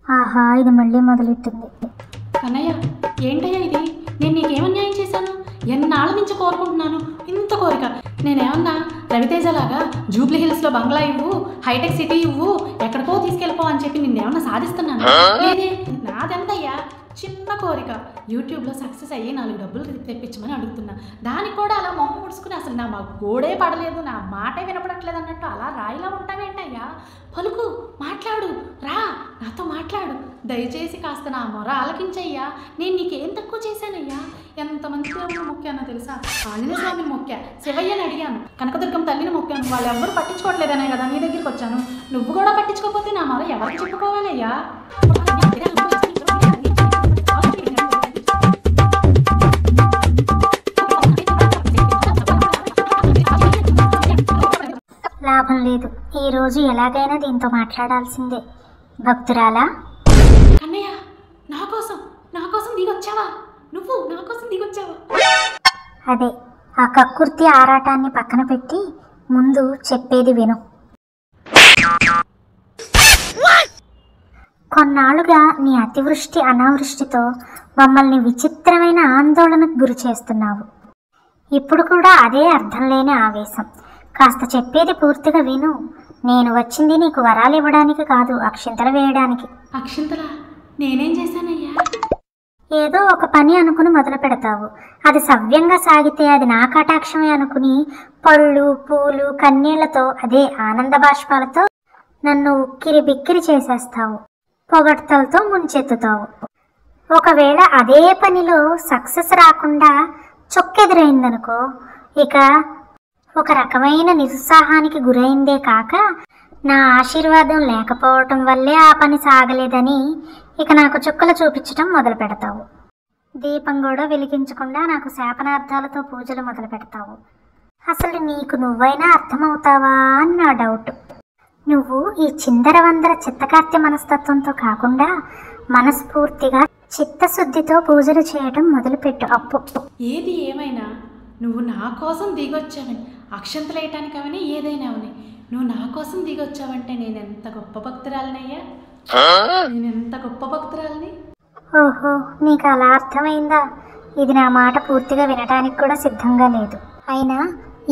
ఆహా, ఇది మళ్ళీ మొదలెట్టింది. కన్నయ్య, ఏంటయ్యా ఇది? నేను నీకేమన్యాయం చేశాను? ఎన్నాళ్ళ నుంచి కోరుకుంటున్నాను ఇంత కోరిక. నేనేమన్నా రవితేజలాగా జూబ్లీ హిల్స్లో బంగ్లా ఇవ్వు, హైటెక్ సిటీ ఇవ్వు, ఎక్కడికో తీసుకెళ్ళిపో అని చెప్పి నిన్నేమన్నా సాధిస్తున్నాను? లేదే. నాదెంతయ్యా చిన్న కోరిక, యూట్యూబ్లో సక్సెస్ అయ్యి 4 డబ్బులు తెప్పించమని అడుగుతున్నా. దానికి కూడా అలా మొహం ముడుచుకుని అసలు నా గోడే పడలేదు, నా మాటే వినపడట్లేదు అన్నట్టు అలా రాయిలా ఉంటావేంటయ్యా? పలుకు, మాట్లాడు, రా నాతో మాట్లాడు. దయచేసి కాస్త నా మొర ఆలకించయ్యా. నేను నీకేం తక్కువ చేశానయ్యా? ఎంతమంది దేవుళ్ళు మొక్కానో తెలుసా? ఆంజనేయ స్వామిని మొక్కా, శివయ్యని అడిగాను, కనకదుర్గం తల్లిని మొక్కాను. వాళ్ళు ఎవరు పట్టించుకోవట్లేదనే కదా నీ దగ్గరికి వచ్చాను. నువ్వు కూడా పట్టించుకోకపోతే నా మొర ఎవరికి చెప్పుకోవాలయ్యా? లాభం లేదు, ఈరోజు ఎలాగైనా దీంతో మాట్లాడాల్సిందే. భక్తురాలా? కన్నయ్య, నా కోసం దిగొచ్చావా? నువ్వు నా కోసం దిగొచ్చావా? అదే, ఆ కక్కుర్తి ఆరాటాన్ని పక్కన పెట్టి ముందు చెప్పేది విను. కొన్నాళ్ళుగా నీ అతివృష్టి అనావృష్టితో మమ్మల్ని విచిత్రమైన ఆందోళనకు గురి చేస్తున్నావు. ఇప్పుడు కూడా అదే అర్థం లేని ఆవేశం. కాస్త చెప్పేది పూర్తిగా విను. నేను వచ్చింది నీకు వరాలు ఇవ్వడానికి కాదు, అక్షింతలు వేయడానికి. అక్షింతలా? నేనేం చేశానయ్యా? ఏదో ఒక పని అనుకుని మొదలు పెడతావు. అది సవ్యంగా సాగితే అది నా కటాక్షమే అనుకుని పళ్ళు, పూలు, కన్నీళ్లతో, అదే ఆనంద బాష్పాలతో నన్ను ఉక్కిరి బిక్కిరి చేసేస్తావు. పొగడ్తలతో ముంచెత్తుతావు. ఒకవేళ అదే పనిలో సక్సెస్ రాకుండా చొక్కెదురైందనుకో, ఇక ఒక రకమైన నిరుత్సాహానికి గురైందే కాక నా ఆశీర్వాదం లేకపోవటం వల్లే ఆ పని సాగలేదని ఇక నాకు చుక్కలు చూపించటం మొదలు పెడతావు. దీపం కూడా వెలిగించకుండా నాకు శాపనార్థాలతో పూజలు మొదలు పెడతావు. అసలు నీకు నువ్వైనా అర్థమవుతావా అని నా డౌట్. నువ్వు ఈ చిందరవందర చిత్తకార్తె మనస్తత్వంతో కాకుండా మనస్ఫూర్తిగా చిత్తశుద్ధితో పూజలు చేయటం మొదలుపెట్టు. అప్పు ఏది ఏమైనా నువ్వు నా కోసం దిగొచ్చావని, అక్షంతలు వేయటానికి అవని ఏదైనా అవని, నువ్వు నా కోసం దిగొచ్చావంటే నేనెంత గొప్ప భక్తురాలనయ్యా, నేనెంత గొప్ప భక్తురాలని. ఓహో, నీకు అలా అర్థమైందా? ఇది నా మాట పూర్తిగా వినటానికి కూడా సిద్ధంగా లేదు. అయినా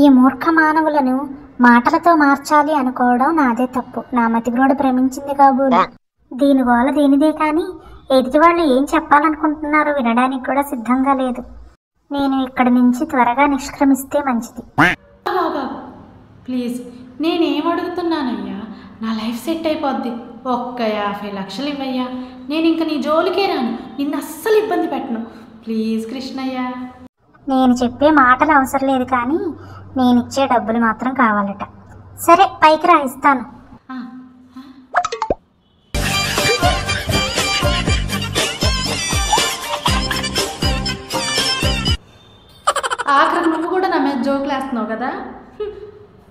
ఈ మూర్ఖ మానవులను మాటలతో మార్చాలి అనుకోవడం నాదే తప్పు. నా మతిగ్రోడు భ్రమించింది కాబోలు. దీని గోల దీనిదే కానీ ఎదుటి వాళ్ళు ఏం చెప్పాలనుకుంటున్నారో వినడానికి కూడా సిద్ధంగా లేదు. నేను ఇక్కడి నుంచి త్వరగా నిష్క్రమిస్తే మంచిది. ప్లీజ్, నేనేం అడుగుతున్నానయ్యా? నా లైఫ్ సెట్ అయిపోద్ది. ఒక్క 50 లక్షలు ఇవ్వయ్యా, నేను ఇంక నీ జోలికే రాను, నిన్ను అస్సలు ఇబ్బంది పెట్టను. ప్లీజ్ కృష్ణయ్య. నేను చెప్పే మాటలు అవసరం లేదు కానీ నేనిచ్చే డబ్బులు మాత్రం కావాలట. సరే, పైకి రా, ఇస్తాను. ఆఖరికి నువ్వు కూడా నా మీద జోకులు వేస్తున్నావు కదా.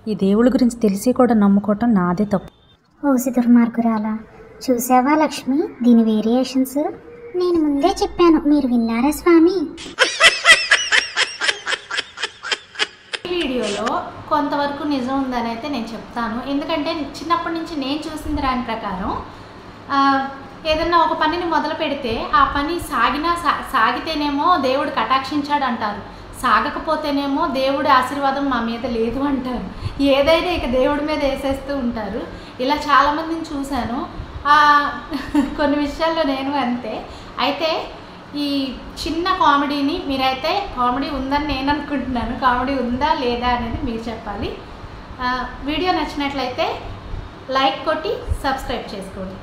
ఈ దేవుళ్ళ గురించి తెలిసి కూడా నమ్ముకోవటం నాదే తప్పు. ఓసి దుర్మార్గురాలా, చూసావా లక్ష్మి దీని వేరియేషన్స్? నేను ముందే చెప్పాను, మీరు విన్నారా స్వామి? ఈ వీడియోలో కొంతవరకు నిజం ఉందని అయితే నేను చెప్తాను. ఎందుకంటే చిన్నప్పటి నుంచి నేను చూసిన దాని ప్రకారం ఏదన్నా ఒక పనిని మొదలు పెడితే ఆ పని సాగితేనేమో దేవుడు కటాక్షించాడు అంటారు, సాగకపోతేనేమో దేవుడి ఆశీర్వాదం మా మీద లేదు అంటారు. ఏదైనా ఇక దేవుడి మీద వేసేస్తూ ఉంటారు. ఇలా చాలామందిని చూశాను. కొన్ని విషయాల్లో నేను అంతే. అయితే ఈ చిన్న కామెడీని మీరైతే కామెడీ ఉందని నేను అనుకుంటున్నాను. కామెడీ ఉందా లేదా అనేది మీరు చెప్పాలి. వీడియో నచ్చినట్లయితే లైక్ కొట్టి సబ్స్క్రైబ్ చేసుకోండి.